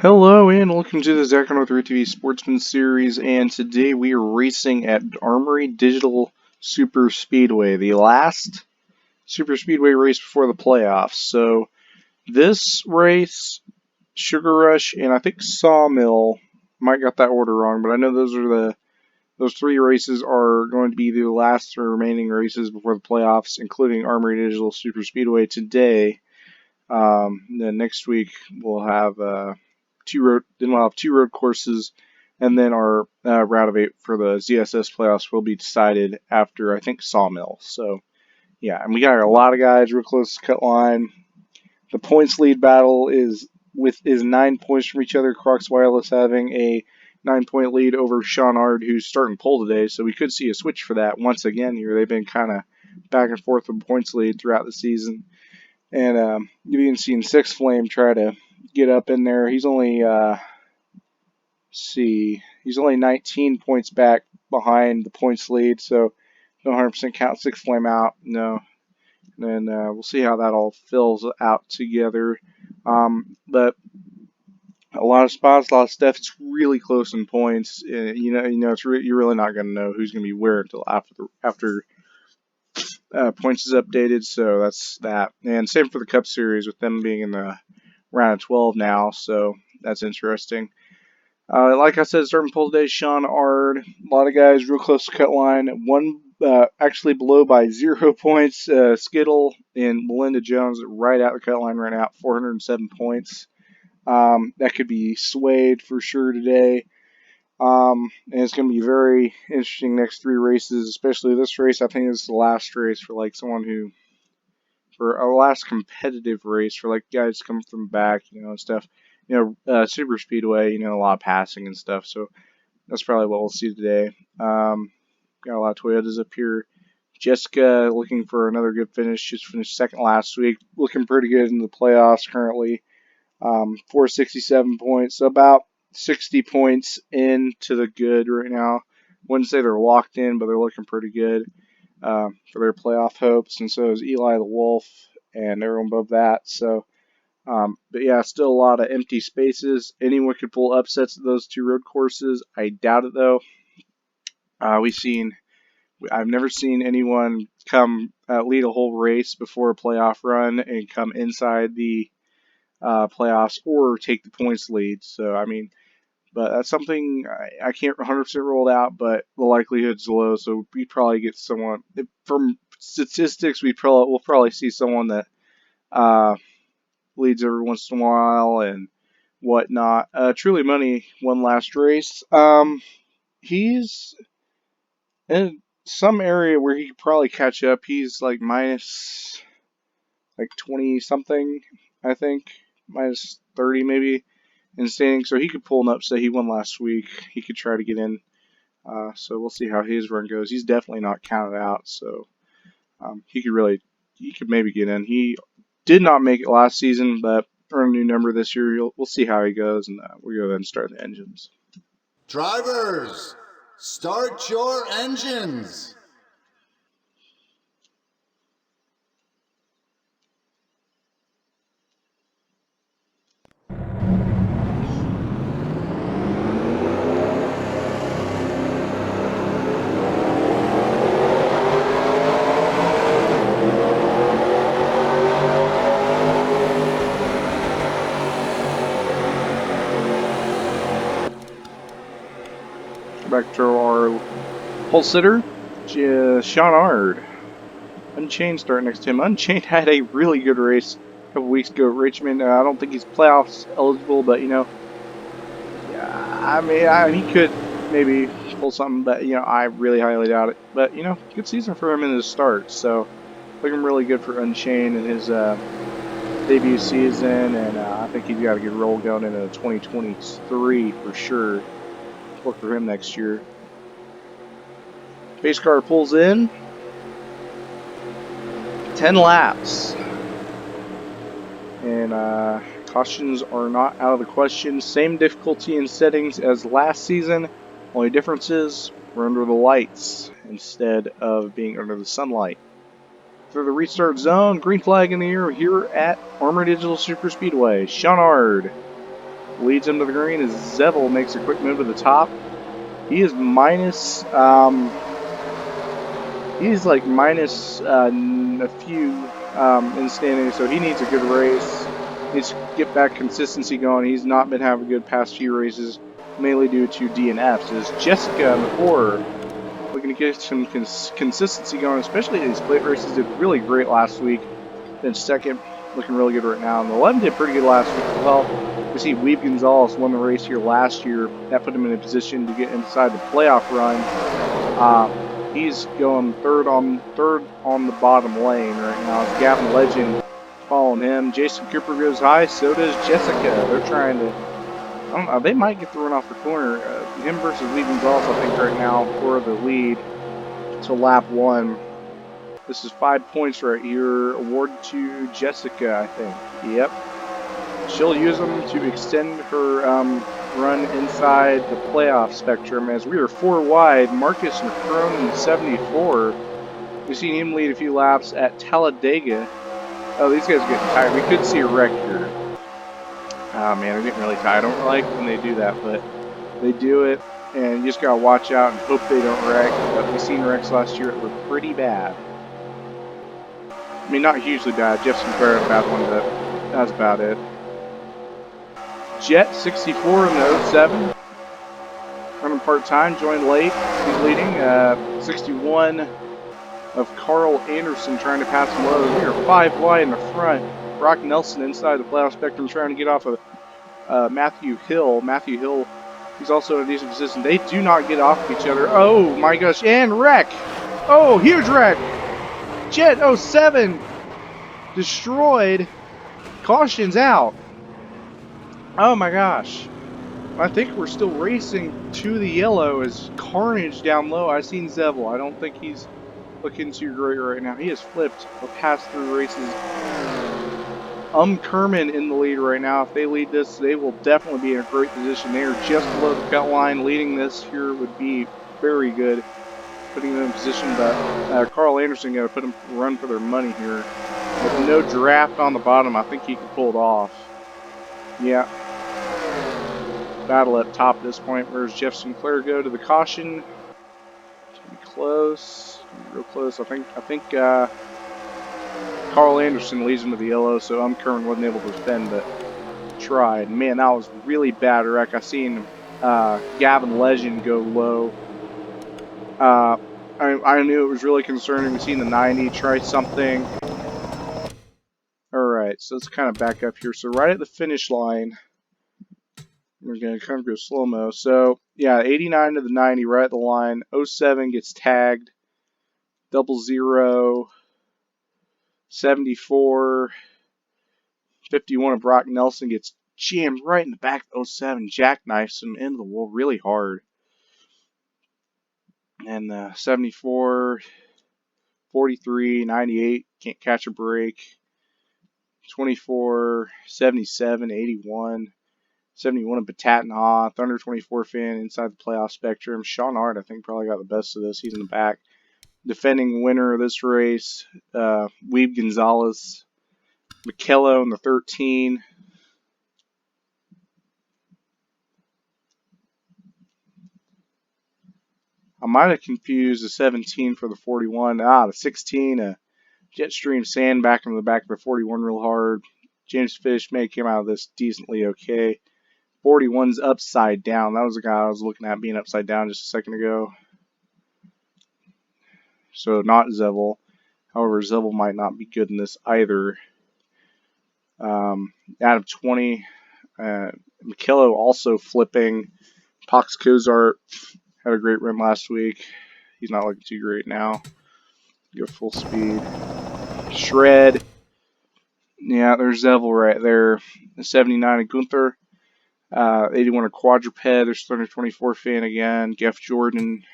Hello and welcome to the Zach on 3 TV Sportsman Series, and today we are racing at Armory Digital Super Speedway, the last Super Speedway race before the playoffs. So this race, Sugar Rush, and I think Sawmill, might got that order wrong, but I know those three races are going to be the last remaining races before the playoffs, including Armory Digital Super Speedway today. Then next week we'll have we'll have two road courses, and then our round of 8 for the ZSS playoffs will be decided after I think Sawmill. So yeah, and we got a lot of guys real close to cut line. The points lead battle is 9 points from each other. Crocs Wireless having a 9-point lead over Sean Ard, who's starting pole today, so we could see a switch for that once again here. They've been kind of back and forth with points lead throughout the season. And you've even seen Six Flame try to get up in there. He's only, he's only 19 points back behind the points lead, so no 100% count Six Flame out. No. And we'll see how that all fills out together. But a lot of spots, a lot of stuff. It's really close in points. You're really not going to know who's going to be where until after points is updated, so that's that. And same for the Cup Series with them being in the round of 12 now, so that's interesting. Like I said, starting pole today, Sean Ard. A lot of guys real close to cut line. One actually below by 0 points. Skittle and Melinda Jones right at the cut line right now, 407 points. That could be swayed for sure today. And it's going to be very interesting next 3 races, especially this race. I think this is the last race for for a last competitive race for like guys coming from back, and stuff. Super Speedway, a lot of passing and stuff. So that's probably what we'll see today. Got a lot of Toyotas up here. Jessica looking for another good finish. Just finished second last week. Looking pretty good in the playoffs currently. 467 points. So about 60 points into the good right now. Wouldn't say they're locked in, but they're looking pretty good for their playoff hopes. And so is Eli the Wolf and everyone above that. So, but yeah, still a lot of empty spaces. Anyone could pull upsets at those 2 road courses. I doubt it though. I've never seen anyone come lead a whole race before a playoff run and come inside the playoffs or take the points lead. So, I mean, but that's something I can't 100% roll out, but the likelihood's low. So we probably get someone from statistics. We'll probably see someone that leads every once in a while and whatnot. Truly Money won last race. He's in some area where he could probably catch up. He's like minus 20 something, I think, minus 30 maybe in standing, so he could pull an upset. He won last week. He could try to get in. So we'll see how his run goes. He's definitely not counted out, so he could maybe get in. He did not make it last season, but earned a new number this year. We'll see how he goes, and we'll go ahead and start the engines. Drivers, start your engines. Back to our pole sitter, Sean Ard. Unchained starting next to him. Unchained had a really good race a couple weeks ago at Richmond. I don't think he's playoffs eligible, but yeah, I mean, he could maybe pull something, but I really highly doubt it. But good season for him in his start. So looking really good for Unchained in his debut season, and I think he's got a good roll going into 2023 for sure. Look for him next year. Pace car pulls in. 10 laps. And cautions are not out of the question. Same difficulty and settings as last season. Only difference is we're under the lights instead of being under the sunlight. Through the restart zone, green flag in the air here at Armory Digital Super Speedway. Sean Ard leads him to the green as Zevel makes a quick move to the top. He is minus, he's like minus a few in standing, so he needs a good race. Needs to get back consistency going. He's not been having good past few races, mainly due to DNFs. As Jessica in the 4 looking to get some consistency going, especially these plate races. Did really great last week. Then second, looking really good right now. And the 11 did pretty good last week as well. We see Weeb Gonzalez won the race here last year. That put him in a position to get inside the playoff run. He's going third on the bottom lane right now. It's Gavin Legend following him. Jason Cooper goes high. So does Jessica. They're trying to. I don't know. They might get thrown off the corner. Him versus Weeb Gonzalez, I think, right now for the lead to lap 1. This is 5 points right here, awarded to Jessica, I think. Yep. She'll use them to extend her run inside the playoff spectrum as we are 4 wide. Marcus McCrone in the 74. We've seen him lead a few laps at Talladega. Oh, these guys are getting tired. We could see a wreck here. Oh, man, they're getting really tired. I don't like when they do that, but they do it. And you just got to watch out and hope they don't wreck. But we've seen wrecks last year that were pretty bad. I mean, not hugely bad. Jeff Sinclair had a bad one, but that's about it. Jet 64 in the 07. Running part-time, joined late. He's leading. 61 of Carl Anderson trying to pass him low. We are 5 wide in the front. Brock Nelson inside the playoff spectrum trying to get off of Matthew Hill. Matthew Hill, he's also in a decent position. They do not get off of each other. Oh my gosh, and wreck. Oh, huge wreck. Jet 07 destroyed. Caution's out. Oh my gosh. I think we're still racing to the yellow as carnage down low. I've seen Zevel. I don't think he's looking too great right now. He has flipped or passed through races. Kerman in the lead right now. If they lead this, they will definitely be in a great position. They are just below the cut line. Leading this here would be very good. Putting them in position, but Carl Anderson got to put them run for their money here. With no draft on the bottom, I think he can pull it off. Yeah. Battle up top at this point. Where's Jeff Sinclair go to the caution? Be close, real close. I think Carl Anderson leads him to the yellow, so Kerman wasn't able to defend, but tried. Man, that was really bad wreck. I seen Gavin Legend go low. I knew it was really concerning. We seen the 90 try something. All right, so let's kind of back up here. So right at the finish line. We're going to kind of go slow-mo. So, yeah, 89 to the 90 right at the line. 07 gets tagged. 00. 74. 51 of Brock Nelson gets jammed right in the back of 07. Jackknifes him into the wall really hard. And 74. 43. 98. Can't catch a break. 24. 77. 81. 71 of Batatnaw, Thunder 24 fan inside the playoff spectrum. Sean Hart, I think, probably got the best of this. He's in the back. Defending winner of this race, Weeb Gonzalez. McKello in the 13. I might have confused the 17 for the 41. The 16, Jetstream Sand back in the back of the 41 real hard. James Fish may have came out of this decently okay. 41's upside down. That was the guy I was looking at being upside down just a second ago. So not Zevel. However, Zevel might not be good in this either. Out of 20, McKello also flipping. Pox Kozart had a great run last week. He's not looking too great now. Go full speed. Shred. Yeah, there's Zevel right there. The 79 of Gunther. 81 of Quadruped. There's 324 fan again. Geoff Jordan.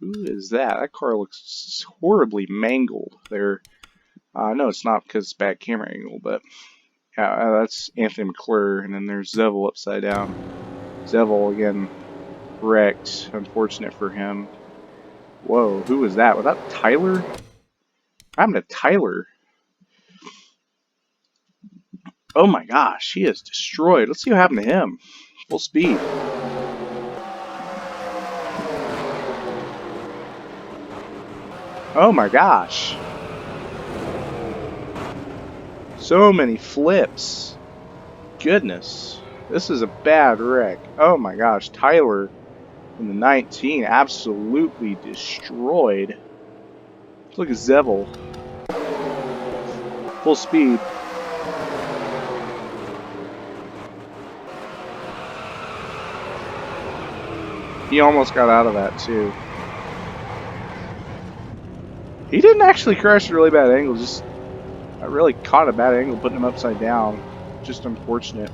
Who is that? That car looks horribly mangled there. No, it's not because it's bad camera angle, but yeah, that's Anthony McClure, and then there's Zevel upside down. Zevel, again, wrecked. Unfortunate for him. Whoa, who was that? Was that Tyler? What happened to Tyler? Oh my gosh, he is destroyed. Let's see what happened to him. Full speed. Oh my gosh. So many flips. Goodness. This is a bad wreck. Oh my gosh. Tyler in the 19 absolutely destroyed. Look at Zevel. Full speed. He almost got out of that too. He didn't actually crash at a really bad angle, just I really caught a bad angle putting him upside down. Just unfortunate.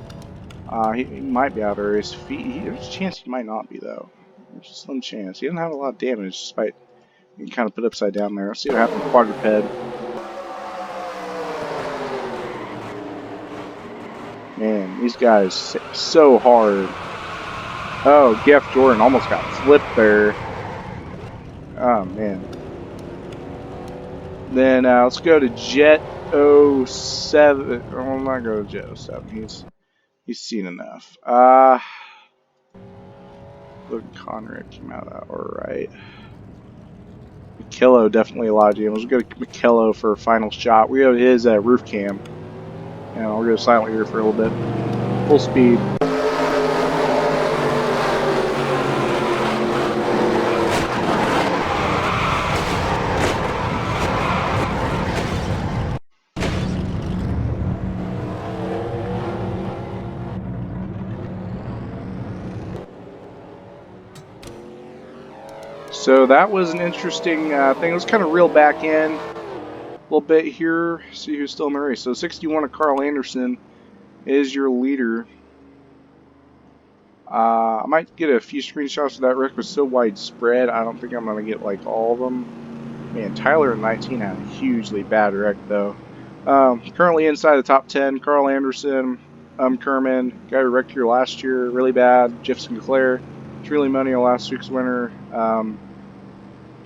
He might be out of the race. There's a chance he might not be though. There's a slim chance. He doesn't have a lot of damage despite being kind of put upside down there. Let's see what happens to Quadruped. Man, these guys so hard. Oh, Geoff Jordan almost got flipped there. Oh man. Then let's go to Jet 07. Oh, I'm not going to Jet 07. He's seen enough. Look, Conrad came out of that alright. McKello definitely a lot of damage. We'll go to McKello for a final shot. We have his roof cam. And I'll go silent here for a little bit. Full speed. So that was an interesting thing. It was kind of reeled back in a little bit here. See who's still in the race. So 61 of Carl Anderson is your leader. I might get a few screenshots of that wreck. Was so widespread. I don't think I'm going to get like all of them. Man, Tyler in 19 had a hugely bad wreck though. Currently inside the top 10, Carl Anderson, Kerman, guy who wrecked here last year, really bad. Jeff Sinclair, Truly Money, last week's winner.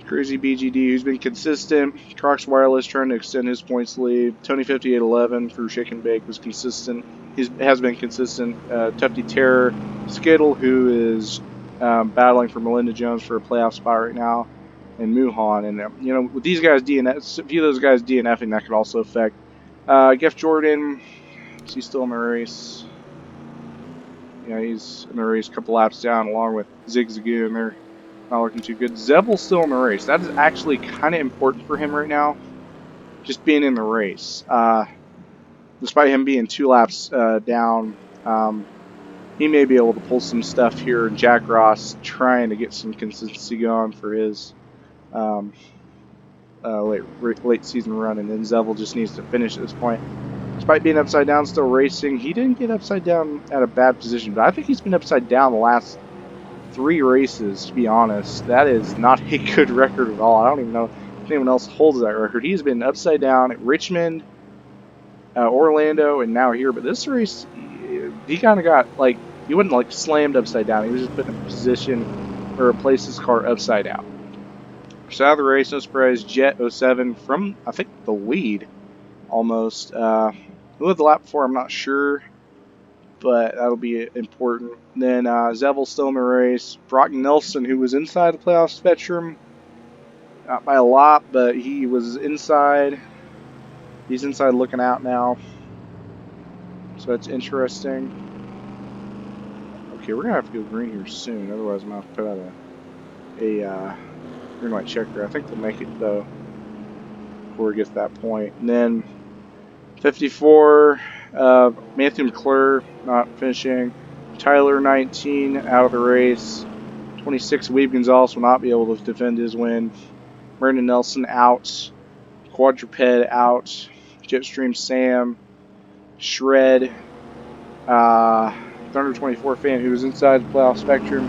Crazy BGD, who's been consistent. Crocs Wireless trying to extend his points lead. Tony 5811 for Shake and Bake was consistent. He has been consistent. Tufty Terror, Skittle, who is battling for Melinda Jones for a playoff spot right now, and Muhan. And you know, with these guys DNF, a few of those guys DNFing, that could also affect. Geoff Jordan, is he still in the race? Yeah, he's in the race, a couple laps down, along with Zig Zagoon. They're not looking too good. Zevel's still in the race. That is actually kind of important for him right now, just being in the race. Despite him being 2 laps down, he may be able to pull some stuff here. And Jack Ross trying to get some consistency going for his late season run, and then Zevel just needs to finish at this point. Despite being upside down, still racing. He didn't get upside down at a bad position, but I think he's been upside down the last 3 races, to be honest. That is not a good record at all. I don't even know if anyone else holds that record. He's been upside down at Richmond, Orlando, and now here. But this race, he kind of got, like, he wasn't, like, slammed upside down. He was just put in a position or replaced his car upside down. So out of the race, no surprise, Jet 07 from, I think, the lead, almost. Who had the lap before, I'm not sure, but that'll be important. Then Zevel still in the race. Brock Nelson, who was inside the playoff spectrum, not by a lot, but he was inside. He's inside looking out now, so it's interesting. Okay, we're gonna have to go green here soon, otherwise I'm gonna have to put out a green light checker. I think they'll make it though before we get to that point. And then 54, Matthew McClure not finishing. Tyler 19 out of the race. 26, Weeb Gonzalez will not be able to defend his win. Brandon Nelson out. Quadruped out. Jetstream Sam. Shred. Thunder 24 fan who was inside the playoff spectrum.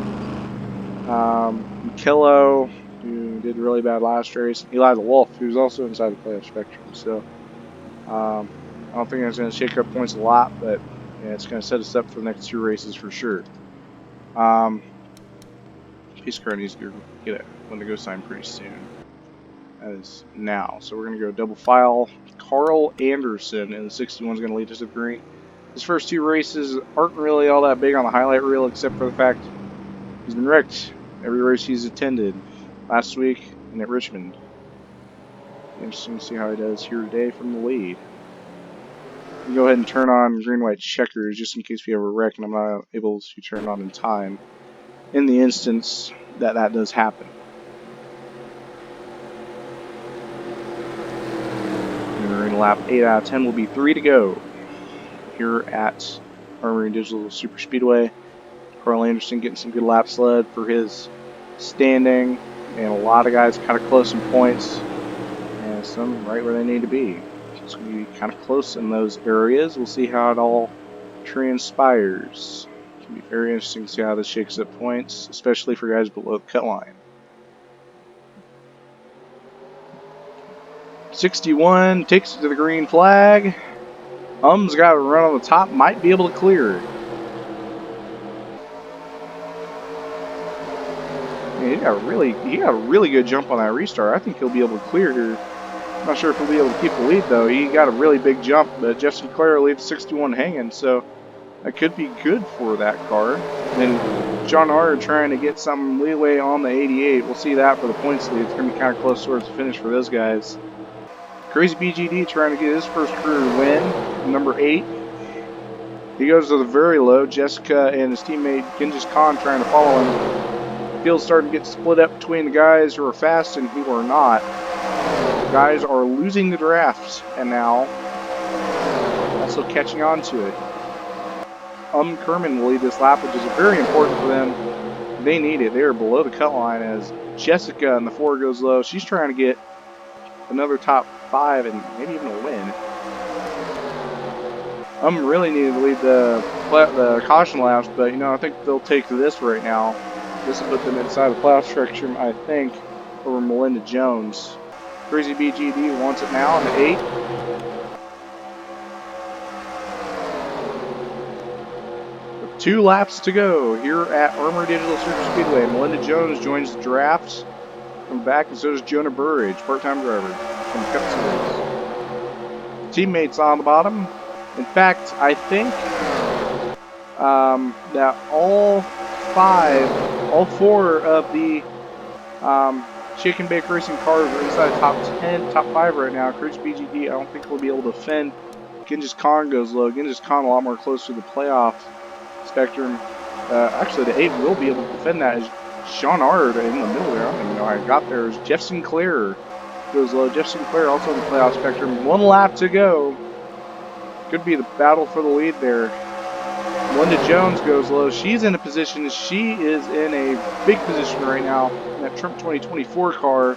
McKello, who did really bad last race. Eli the Wolf, who's also inside the playoff spectrum. So, I don't think that's going to shake up points a lot, but yeah, it's going to set us up for the next 2 races for sure. Peace car needs to get a Wendigo sign pretty soon. That is now. So we're going to go double file. Carl Anderson, and the 61 is going to lead us to green. His first two races aren't really all that big on the highlight reel, except for the fact he's been wrecked every race he's attended. Last week and at Richmond. Interesting to see how he does here today from the lead. You can go ahead and turn on green-white checkers just in case we have a wreck and I'm not able to turn it on in time. In the instance that that does happen. We're in lap 8 out of 10 will be 3 to go here at Armory Digital Super Speedway. Carl Anderson getting some good lap sled for his standing, and a lot of guys kind of close in points, and some right where they need to be. It's going to be kind of close in those areas. We'll see how it all transpires. It's going to be very interesting to see how this shakes up points, especially for guys below the cut line. 61 takes it to the green flag. Um's got a run on the top, might be able to clear. Man, he got a really good jump on that restart. I think he'll be able to clear here. I'm not sure if he'll be able to keep the lead though. He got a really big jump, but Jeff Sinclair leaves 61 hanging, so that could be good for that car. And John Hart trying to get some leeway on the 88. We'll see that for the points lead. It's going to be kind of close towards the finish for those guys. Crazy BGD trying to get his first career win, number 8. He goes to the very low. Jessica and his teammate Genghis Khan trying to follow him. Field's starting to get split up between the guys who are fast and who are not. Guys are losing the draft, and now also catching on to it. Kerman will lead this lap, which is very important for them. They need it. They are below the cut line as Jessica in the 4 goes low. She's trying to get another top 5 and maybe even a win. Really needed to lead the caution laps, but I think they'll take this right now. This will put them inside the playoff structure, I think, over Melinda Jones. Crazy BGD wants it now on the 8. With 2 laps to go here at Armour Digital Super Speedway. Melinda Jones joins the draft from back, and so does Jonah Burridge, part-time driver from the Cup Series. Teammates on the bottom. In fact, I think that all 4 of the Shake and Bake Racing cars are inside top 10, top 5 right now. Crazy BGD, I don't think we'll be able to defend. Genghis Khan goes low. Genghis Khan a lot more close to the playoff spectrum. Actually, the 8 will be able to defend that. As Sean Ard in the middle there, I don't even know how I got there. As Jeff Sinclair goes low. Jeff Sinclair also in the playoff spectrum. 1 lap to go. Could be the battle for the lead there. Melinda Jones goes low. She's in a position. She is in a big position right now in that Trump 2024 car.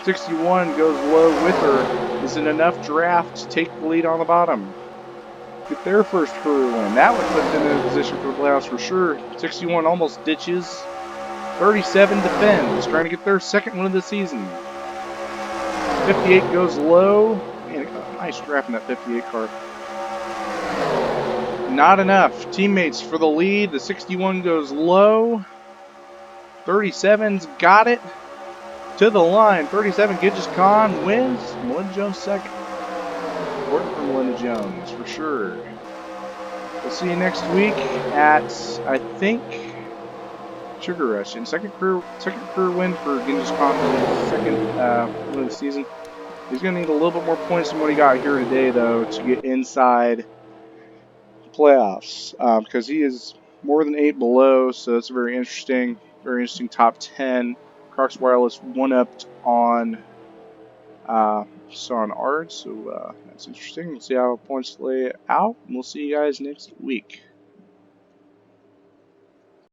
61 goes low with her. Is it enough draft to take the lead on the bottom? Get their first career win. That would put them in a position for the playoffs for sure. 61 almost ditches. 37 defends, trying to get their second win of the season. 58 goes low. Man, nice draft in that 58 car. Not enough. Teammates for the lead. The 61 goes low. 37's got it. To the line. 37, Genghis Khan wins. Melinda Jones second. Important for Melinda Jones, for sure. We'll see you next week at, I think, Sugar Rush. And second career win for Genghis Khan. Second win of the season. He's going to need a little bit more points than what he got here today, though, to get inside playoffs, because he is more than 8 below, so that's a very interesting top 10. Crocs Wireless 1-upped on Sean Ard, so that's interesting. We'll see how points lay out, and we'll see you guys next week.